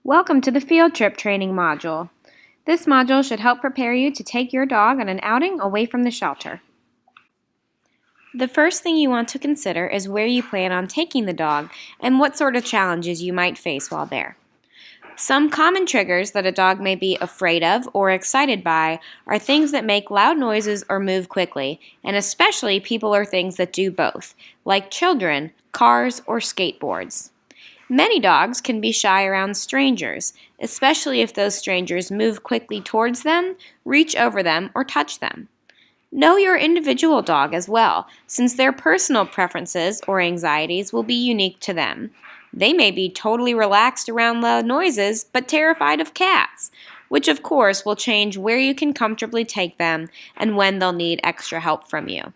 Welcome to the Field Trip Training module. This module should help prepare you to take your dog on an outing away from the shelter. The first thing you want to consider is where you plan on taking the dog and what sort of challenges you might face while there. Some common triggers that a dog may be afraid of or excited by are things that make loud noises or move quickly, and especially people or things that do both, like children, cars, or skateboards. Many dogs can be shy around strangers, especially if those strangers move quickly towards them, reach over them, or touch them. Know your individual dog as well, since their personal preferences or anxieties will be unique to them. They may be totally relaxed around loud noises, but terrified of cats, which of course will change where you can comfortably take them and when they'll need extra help from you.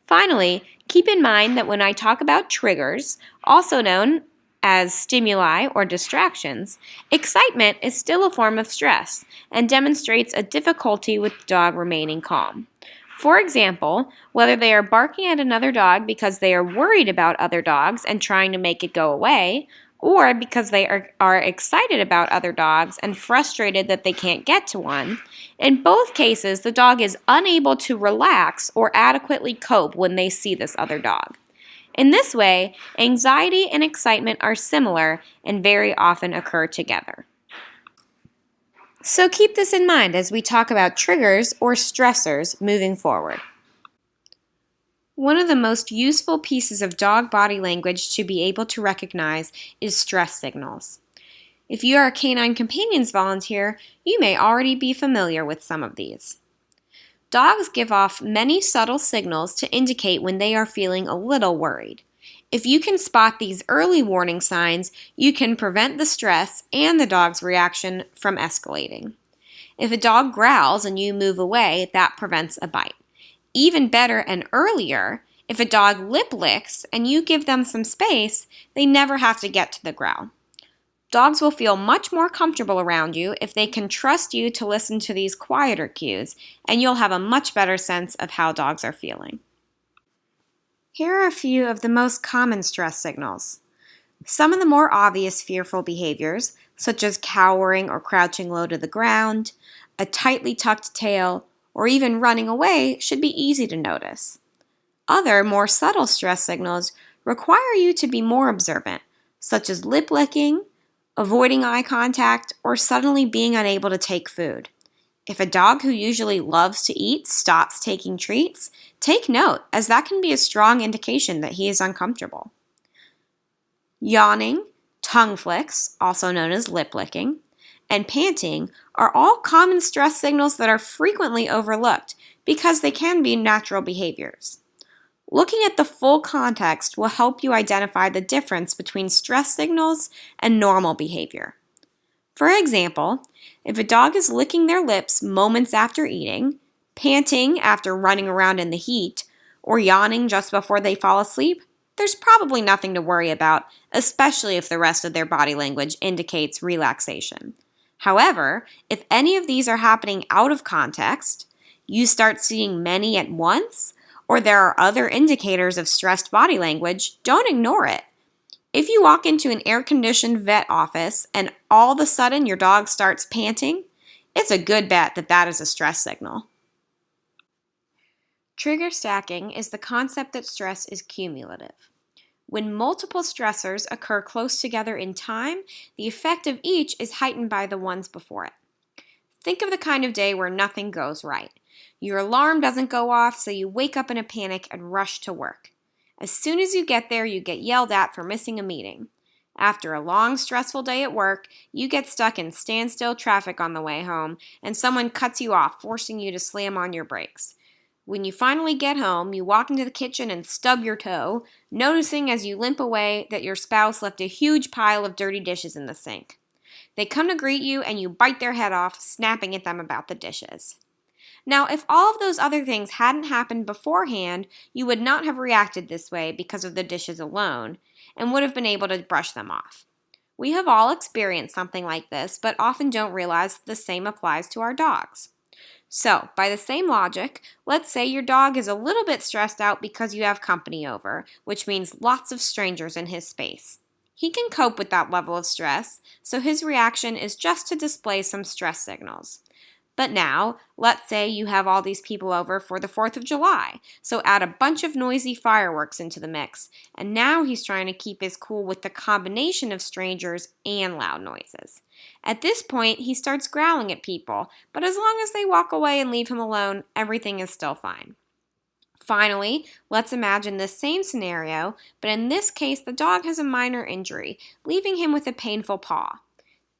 Finally, keep in mind that when I talk about triggers, also known as stimuli or distractions, excitement is still a form of stress and demonstrates a difficulty with the dog remaining calm. For example, whether they are barking at another dog because they are worried about other dogs and trying to make it go away, or because they are excited about other dogs and frustrated that they can't get to one, in both cases the dog is unable to relax or adequately cope when they see this other dog. In this way, anxiety and excitement are similar and very often occur together. So keep this in mind as we talk about triggers or stressors moving forward. One of the most useful pieces of dog body language to be able to recognize is stress signals. If you are a Canine Companions volunteer, you may already be familiar with some of these. Dogs give off many subtle signals to indicate when they are feeling a little worried. If you can spot these early warning signs, you can prevent the stress and the dog's reaction from escalating. If a dog growls and you move away, that prevents a bite. Even better and earlier, if a dog lip licks and you give them some space, they never have to get to the growl. Dogs will feel much more comfortable around you if they can trust you to listen to these quieter cues, and you'll have a much better sense of how dogs are feeling. Here are a few of the most common stress signals. Some of the more obvious fearful behaviors, such as cowering or crouching low to the ground, a tightly tucked tail, or even running away, should be easy to notice. Other, more subtle stress signals require you to be more observant, such as lip licking, avoiding eye contact, or suddenly being unable to take food. If a dog who usually loves to eat stops taking treats, take note, as that can be a strong indication that he is uncomfortable. Yawning, tongue flicks, also known as lip licking, and panting are all common stress signals that are frequently overlooked because they can be natural behaviors. Looking at the full context will help you identify the difference between stress signals and normal behavior. For example, if a dog is licking their lips moments after eating, panting after running around in the heat, or yawning just before they fall asleep, there's probably nothing to worry about, especially if the rest of their body language indicates relaxation. However, if any of these are happening out of context, you start seeing many at once, or there are other indicators of stressed body language, don't ignore it. If you walk into an air-conditioned vet office and all of a sudden your dog starts panting, it's a good bet that that is a stress signal. Trigger stacking is the concept that stress is cumulative. When multiple stressors occur close together in time, the effect of each is heightened by the ones before it. Think of the kind of day where nothing goes right. Your alarm doesn't go off, so you wake up in a panic and rush to work. As soon as you get there, you get yelled at for missing a meeting. After a long, stressful day at work, you get stuck in standstill traffic on the way home, and someone cuts you off, forcing you to slam on your brakes. When you finally get home, you walk into the kitchen and stub your toe, noticing as you limp away that your spouse left a huge pile of dirty dishes in the sink. They come to greet you, and you bite their head off, snapping at them about the dishes. Now, if all of those other things hadn't happened beforehand, you would not have reacted this way because of the dishes alone, and would have been able to brush them off. We have all experienced something like this, but often don't realize the same applies to our dogs. So, by the same logic, let's say your dog is a little bit stressed out because you have company over, which means lots of strangers in his space. He can cope with that level of stress, so his reaction is just to display some stress signals. But now, let's say you have all these people over for the 4th of July, so add a bunch of noisy fireworks into the mix, and now he's trying to keep his cool with the combination of strangers and loud noises. At this point, he starts growling at people, but as long as they walk away and leave him alone, everything is still fine. Finally, let's imagine this same scenario, but in this case, the dog has a minor injury, leaving him with a painful paw.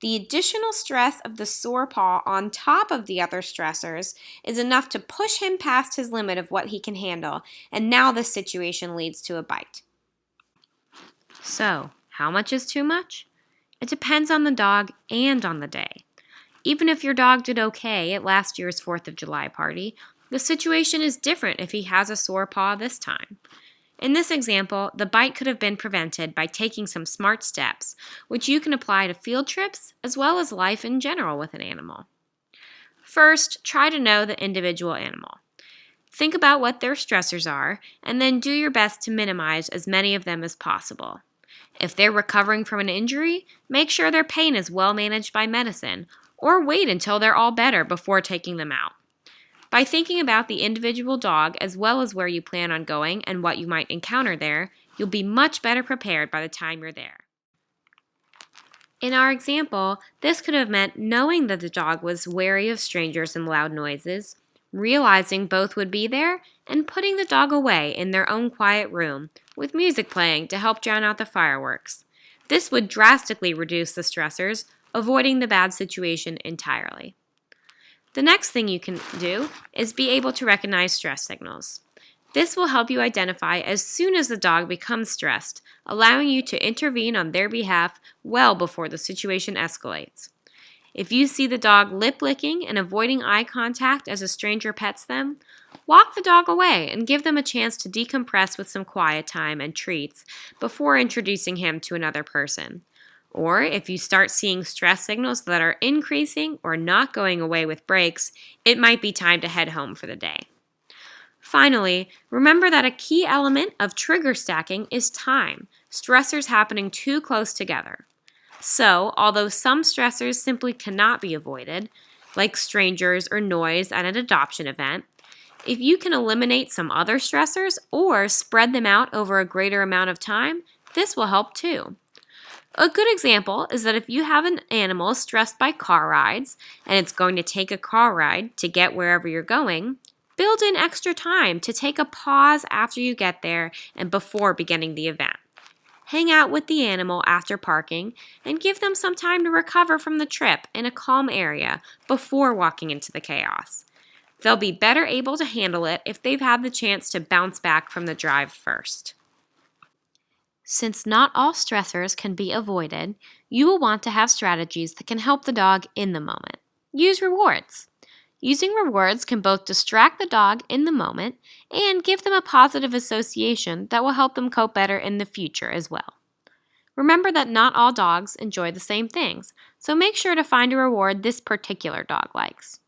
The additional stress of the sore paw on top of the other stressors is enough to push him past his limit of what he can handle, and now the situation leads to a bite. So, how much is too much? It depends on the dog and on the day. Even if your dog did okay at last year's 4th of July party, the situation is different if he has a sore paw this time. In this example, the bite could have been prevented by taking some smart steps, which you can apply to field trips as well as life in general with an animal. First, try to know the individual animal. Think about what their stressors are, and then do your best to minimize as many of them as possible. If they're recovering from an injury, make sure their pain is well managed by medicine, or wait until they're all better before taking them out. By thinking about the individual dog as well as where you plan on going and what you might encounter there, you'll be much better prepared by the time you're there. In our example, this could have meant knowing that the dog was wary of strangers and loud noises, realizing both would be there, and putting the dog away in their own quiet room with music playing to help drown out the fireworks. This would drastically reduce the stressors, avoiding the bad situation entirely. The next thing you can do is be able to recognize stress signals. This will help you identify as soon as the dog becomes stressed, allowing you to intervene on their behalf well before the situation escalates. If you see the dog lip-licking and avoiding eye contact as a stranger pets them, walk the dog away and give them a chance to decompress with some quiet time and treats before introducing him to another person. Or if you start seeing stress signals that are increasing or not going away with breaks, it might be time to head home for the day. Finally, remember that a key element of trigger stacking is time, stressors happening too close together. So, although some stressors simply cannot be avoided, like strangers or noise at an adoption event, if you can eliminate some other stressors or spread them out over a greater amount of time, this will help too. A good example is that if you have an animal stressed by car rides and it's going to take a car ride to get wherever you're going, build in extra time to take a pause after you get there and before beginning the event. Hang out with the animal after parking and give them some time to recover from the trip in a calm area before walking into the chaos. They'll be better able to handle it if they've had the chance to bounce back from the drive first. Since not all stressors can be avoided, you will want to have strategies that can help the dog in the moment. Use rewards. Using rewards can both distract the dog in the moment and give them a positive association that will help them cope better in the future as well. Remember that not all dogs enjoy the same things, so make sure to find a reward this particular dog likes.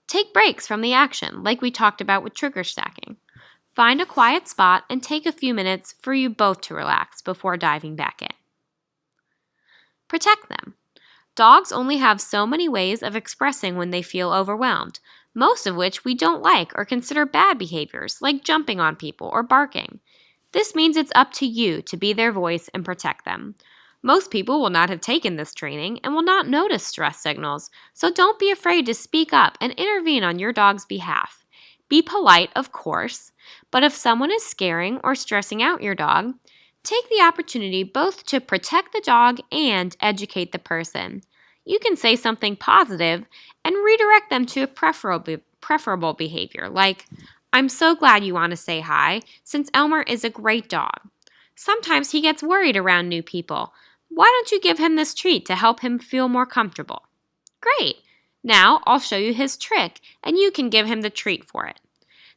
Take breaks from the action, like we talked about with trigger stacking. Find a quiet spot and take a few minutes for you both to relax before diving back in. Protect them. Dogs only have so many ways of expressing when they feel overwhelmed, most of which we don't like or consider bad behaviors, like jumping on people or barking. This means it's up to you to be their voice and protect them. Most people will not have taken this training and will not notice stress signals, so don't be afraid to speak up and intervene on your dog's behalf. Be polite, of course, but if someone is scaring or stressing out your dog, take the opportunity both to protect the dog and educate the person. You can say something positive and redirect them to a preferable behavior, like, "I'm so glad you want to say hi, since Elmer is a great dog. Sometimes he gets worried around new people. Why don't you give him this treat to help him feel more comfortable?" Great! Now I'll show you his trick, and you can give him the treat for it.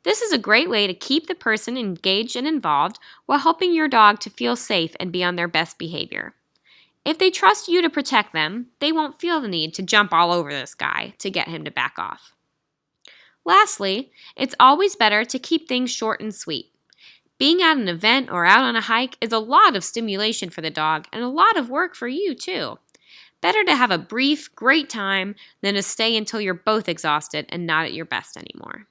This is a great way to keep the person engaged and involved while helping your dog to feel safe and be on their best behavior. If they trust you to protect them, they won't feel the need to jump all over this guy to get him to back off. Lastly, it's always better to keep things short and sweet. Being at an event or out on a hike is a lot of stimulation for the dog and a lot of work for you, too. Better to have a brief, great time than to stay until you're both exhausted and not at your best anymore.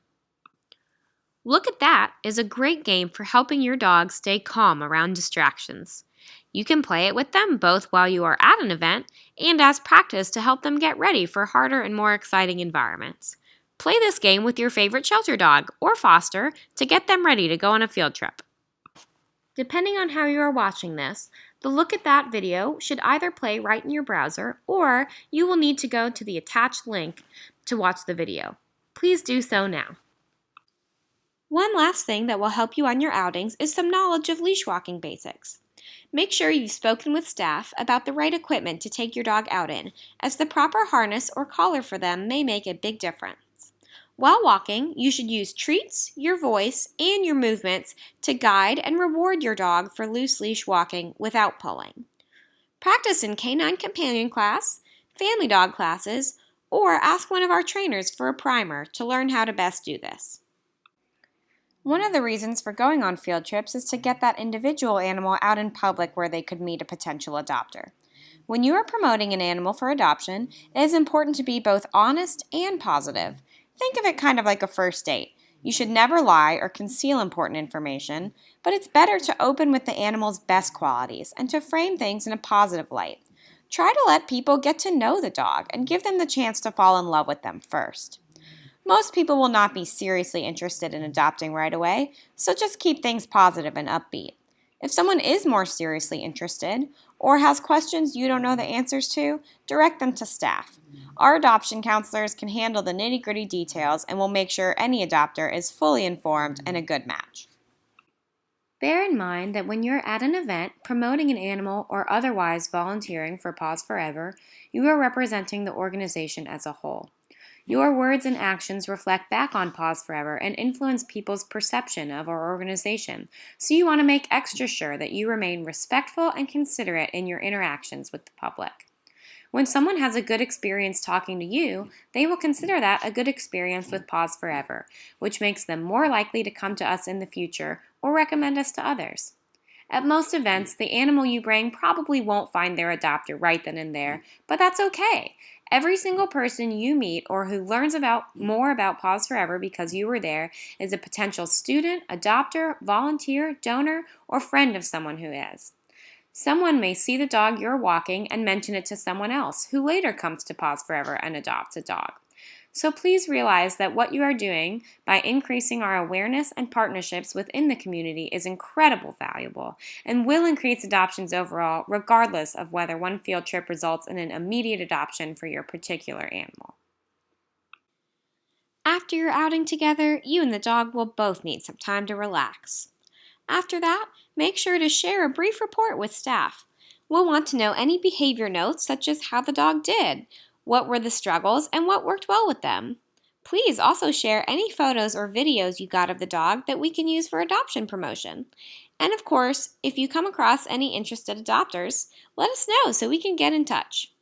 Look at That is a great game for helping your dog stay calm around distractions. You can play it with them both while you are at an event and as practice to help them get ready for harder and more exciting environments. Play this game with your favorite shelter dog or foster to get them ready to go on a field trip. Depending on how you are watching this, the Look at That video should either play right in your browser or you will need to go to the attached link to watch the video. Please do so now. One last thing that will help you on your outings is some knowledge of leash walking basics. Make sure you've spoken with staff about the right equipment to take your dog out in, as the proper harness or collar for them may make a big difference. While walking, you should use treats, your voice, and your movements to guide and reward your dog for loose leash walking without pulling. Practice in canine companion class, family dog classes, or ask one of our trainers for a primer to learn how to best do this. One of the reasons for going on field trips is to get that individual animal out in public where they could meet a potential adopter. When you are promoting an animal for adoption, it is important to be both honest and positive. Think of it kind of like a first date. You should never lie or conceal important information, but it's better to open with the animal's best qualities and to frame things in a positive light. Try to let people get to know the dog and give them the chance to fall in love with them first. Most people will not be seriously interested in adopting right away, so just keep things positive and upbeat. If someone is more seriously interested or has questions you don't know the answers to, direct them to staff. Our adoption counselors can handle the nitty-gritty details and will make sure any adopter is fully informed and a good match. Bear in mind that when you're at an event promoting an animal or otherwise volunteering for Paws Forever, you are representing the organization as a whole. Your words and actions reflect back on Paws Forever and influence people's perception of our organization, so you want to make extra sure that you remain respectful and considerate in your interactions with the public. When someone has a good experience talking to you, they will consider that a good experience with Paws Forever, which makes them more likely to come to us in the future or recommend us to others. At most events, the animal you bring probably won't find their adopter right then and there, but that's okay. Every single person you meet or who learns more about Paws Forever because you were there is a potential student, adopter, volunteer, donor, or friend of someone who is. Someone may see the dog you're walking and mention it to someone else who later comes to Paws Forever and adopts a dog. So please realize that what you are doing by increasing our awareness and partnerships within the community is incredibly valuable and will increase adoptions overall, regardless of whether one field trip results in an immediate adoption for your particular animal. After your outing together, you and the dog will both need some time to relax. After that, make sure to share a brief report with staff. We'll want to know any behavior notes such as how the dog did, what were the struggles, and what worked well with them. Please also share any photos or videos you got of the dog that we can use for adoption promotion. And of course, if you come across any interested adopters, let us know so we can get in touch.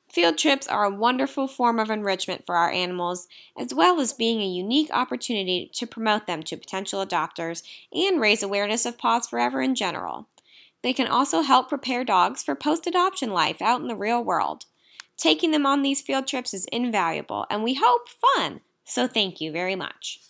Field trips are a wonderful form of enrichment for our animals, as well as being a unique opportunity to promote them to potential adopters and raise awareness of Paws Forever in general. They can also help prepare dogs for post-adoption life out in the real world. Taking them on these field trips is invaluable and we hope fun, so thank you very much.